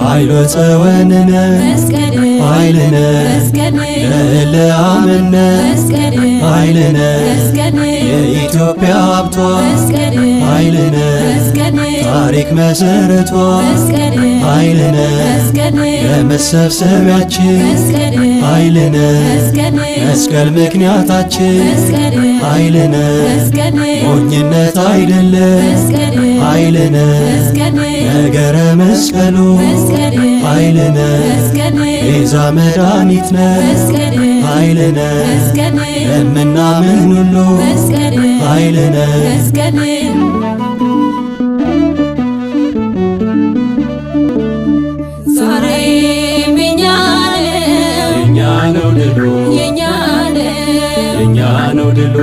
ኃይሎ ጽወንነ ኃይልነ ለእለ አመነ ኃይልነ የኢትዮጵያ ሀብቷ ኃይልነ ታሪክ መሰረቷ ኃይልነ የመሰብሰቢያችን ኃይልነ መስቀል ምክንያታችን ኃይልነ ሞኝነት አይደለም ኃይልነ ነገረ መስቀሉ ኃይልነ ቤዛ መድኃኒት ነው ኃይልነ ለምናምን ሁሉ ኃይልነ ዛሬም የኛ ነው ድሉ የኛ ነው ድሉ